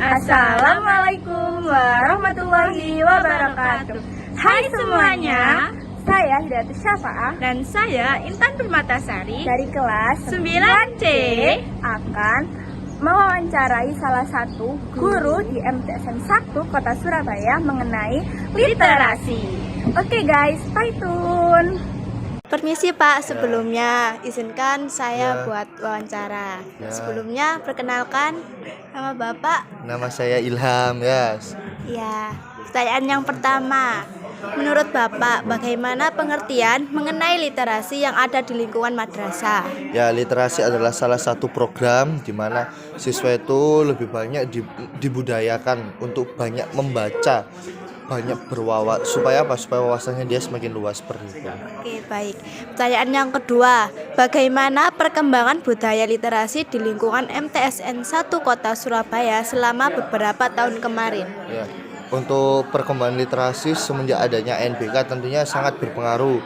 Assalamualaikum warahmatullahi wabarakatuh. Hai semuanya, saya Hidayatus Syafa'ah Dan saya Intan Permatasari dari kelas 9C akan mewawancarai salah satu guru di MTSN 1 Kota Surabaya mengenai literasi. Oke guys, stay tune. Permisi Pak, sebelumnya izinkan saya buat wawancara. Sebelumnya perkenalkan nama Bapak. Nama saya Ilham, yes. Ya, pertanyaan yang pertama. Menurut Bapak, bagaimana pengertian mengenai literasi yang ada di lingkungan madrasah? Ya, literasi adalah salah satu program di mana siswa itu lebih banyak dibudayakan untuk banyak membaca, banyak supaya wawasannya dia semakin luas seperti itu. Oke, baik. Pertanyaan yang kedua, bagaimana perkembangan budaya literasi di lingkungan MTSN 1 Kota Surabaya selama beberapa tahun kemarin? Ya. Untuk perkembangan literasi semenjak adanya NBK tentunya sangat berpengaruh,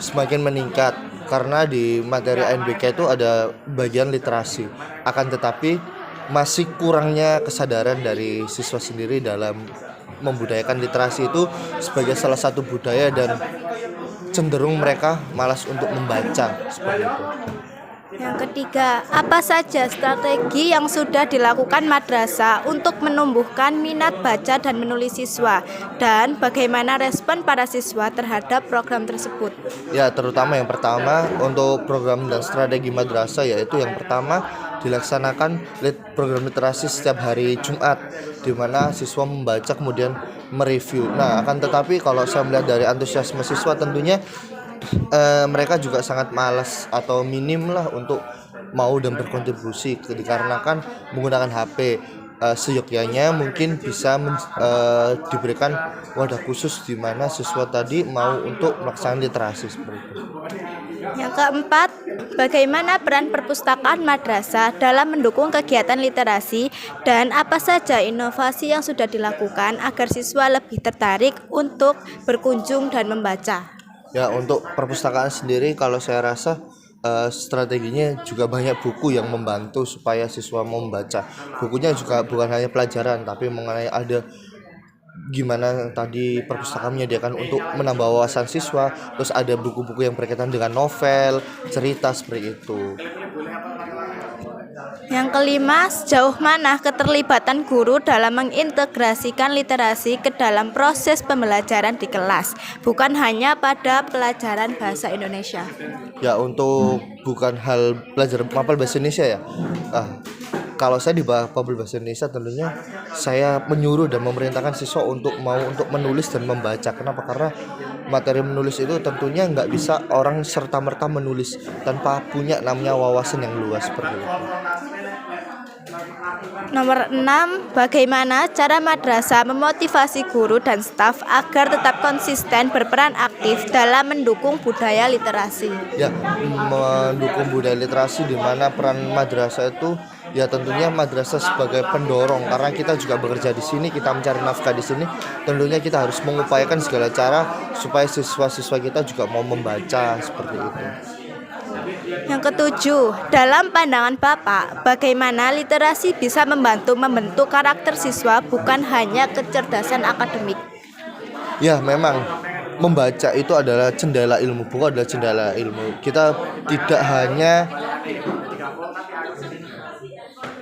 semakin meningkat karena di materi NBK itu ada bagian literasi. Akan tetapi masih kurangnya kesadaran dari siswa sendiri dalam membudayakan literasi itu sebagai salah satu budaya dan cenderung mereka malas untuk membaca seperti itu. Yang ketiga, apa saja strategi yang sudah dilakukan madrasah untuk menumbuhkan minat baca dan menulis siswa, dan bagaimana respon para siswa terhadap program tersebut? Ya, terutama yang pertama untuk program dan strategi madrasah, yaitu yang pertama dilaksanakan program literasi setiap hari Jumat, di mana siswa membaca kemudian mereview. Nah, akan tetapi kalau saya melihat dari antusiasme siswa tentunya mereka juga sangat malas atau minim lah untuk mau dan berkontribusi dikarenakan menggunakan HP. Seyogyanya mungkin bisa diberikan wadah khusus di mana siswa tadi mau untuk melaksanakan literasi seperti itu. Yang keempat, bagaimana peran perpustakaan madrasah dalam mendukung kegiatan literasi dan apa saja inovasi yang sudah dilakukan agar siswa lebih tertarik untuk berkunjung dan membaca? Ya, untuk perpustakaan sendiri kalau saya rasa strateginya juga banyak buku yang membantu supaya siswa mau membaca. Bukunya juga bukan hanya pelajaran tapi mengenai ada gimana tadi perpustakaan menyediakan untuk menambah wawasan siswa. Terus ada buku-buku yang berkaitan dengan novel, cerita seperti itu. Yang kelima, sejauh mana keterlibatan guru dalam mengintegrasikan literasi ke dalam proses pembelajaran di kelas, bukan hanya pada pelajaran bahasa Indonesia? Ya, untuk bukan hal pelajaran mapel bahasa Indonesia ya. Kalau saya di mapel bahasa Indonesia tentunya saya menyuruh dan memerintahkan siswa untuk menulis dan membaca. Kenapa? Karena materi menulis itu tentunya nggak bisa orang serta-merta menulis tanpa punya namanya wawasan yang luas seperti itu. Nomor 6, bagaimana cara madrasah memotivasi guru dan staf agar tetap konsisten berperan aktif dalam mendukung budaya literasi? Ya, mendukung budaya literasi di mana peran madrasah itu ya tentunya madrasah sebagai pendorong, karena kita juga bekerja di sini, kita mencari nafkah di sini. Tentunya kita harus mengupayakan segala cara supaya siswa-siswa kita juga mau membaca seperti itu. Yang ketujuh, dalam pandangan Bapak, bagaimana literasi bisa membentuk karakter siswa bukan hanya kecerdasan akademik? Ya, memang membaca itu adalah jendela ilmu, buku adalah jendela ilmu. Kita tidak hanya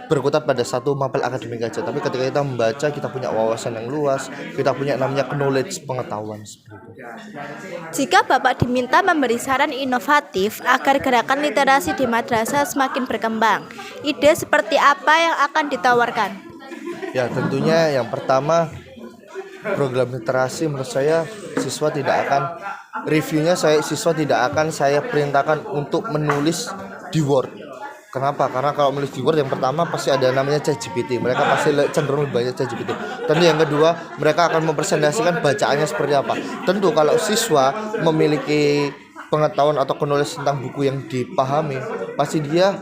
berkutat pada satu mapel akademik aja, tapi ketika kita membaca kita punya wawasan yang luas, kita punya namanya knowledge, pengetahuan seperti itu. Jika Bapak diminta memberi saran inovatif agar gerakan literasi di madrasah semakin berkembang, ide seperti apa yang akan ditawarkan? Ya, tentunya yang pertama program literasi menurut saya siswa tidak akan siswa tidak akan saya perintahkan untuk menulis di Word. Kenapa? Karena kalau menulis di Word yang pertama pasti ada namanya ChatGPT. Mereka pasti cenderung lebih banyak ChatGPT. Tentu yang kedua, mereka akan mempresentasikan bacaannya seperti apa. Tentu kalau siswa memiliki pengetahuan atau knowledge tentang buku yang dipahami, pasti dia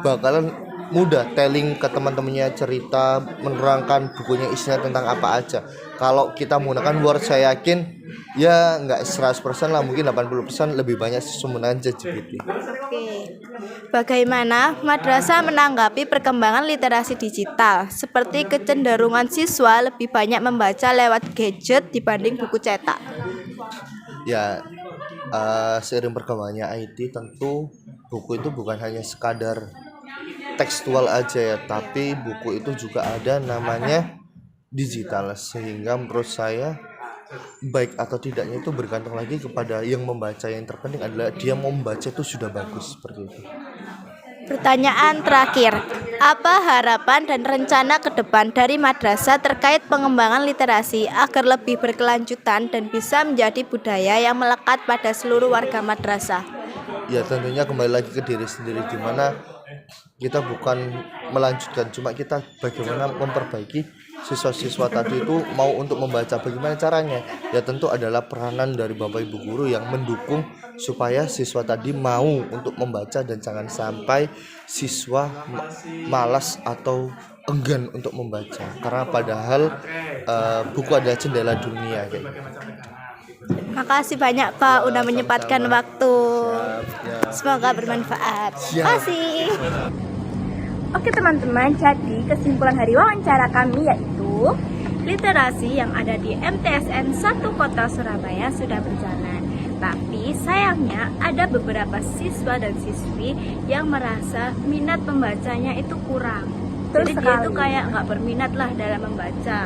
bakalan mudah telling ke teman-temannya, cerita, menerangkan bukunya isinya tentang apa aja. Kalau kita menggunakan Word, saya yakin ya nggak 100% lah, mungkin 80% lebih banyak siswa menggunakan ChatGPT. Oke. Bagaimana madrasah menanggapi perkembangan literasi digital seperti kecenderungan siswa lebih banyak membaca lewat gadget dibanding buku cetak? Ya, seiring perkembangannya IT, tentu buku itu bukan hanya sekadar tekstual aja ya, tapi buku itu juga ada namanya digital, sehingga menurut saya baik atau tidaknya itu bergantung lagi kepada yang membaca. Yang terpenting adalah dia mau membaca itu sudah bagus, seperti itu. Pertanyaan terakhir, apa harapan dan rencana ke depan dari madrasah terkait pengembangan literasi agar lebih berkelanjutan dan bisa menjadi budaya yang melekat pada seluruh warga madrasah? Ya tentunya kembali lagi ke diri sendiri, di mana kita bukan melanjutkan, cuma kita bagaimana memperbaiki siswa-siswa tadi itu mau untuk membaca. Bagaimana caranya? Ya tentu adalah peranan dari Bapak Ibu guru yang mendukung supaya siswa tadi mau untuk membaca, dan jangan sampai siswa malas atau enggan untuk membaca, karena padahal buku adalah jendela dunia kayak gitu. Makasih banyak Pak udah menyempatkan sama-sama. waktu. Ya. Semoga bermanfaat. Siap. Makasih. Oke teman-teman, jadi kesimpulan hari wawancara kami yaitu literasi yang ada di MTSN 1 Kota Surabaya sudah berjalan. Tapi sayangnya ada beberapa siswa dan siswi yang merasa minat membacanya itu kurang. Jadi dia itu kayak nggak berminat lah dalam membaca.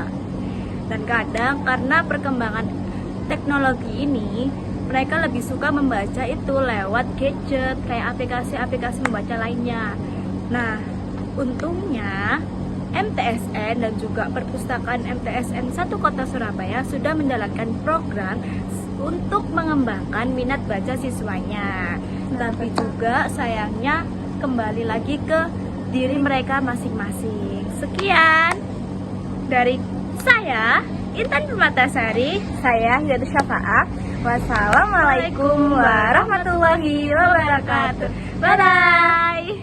Dan kadang karena perkembangan teknologi ini, mereka lebih suka membaca itu lewat gadget, kayak aplikasi-aplikasi membaca lainnya. Nah, untungnya MTSN dan juga perpustakaan MTSN 1 Kota Surabaya sudah menjalankan program untuk mengembangkan minat baca siswanya. Tapi juga sayangnya kembali lagi ke diri mereka masing-masing. Sekian dari saya, Intan Permatasari. Saya Hidayatus Syafaat. Wassalamualaikum warahmatullahi wabarakatuh. Bye bye.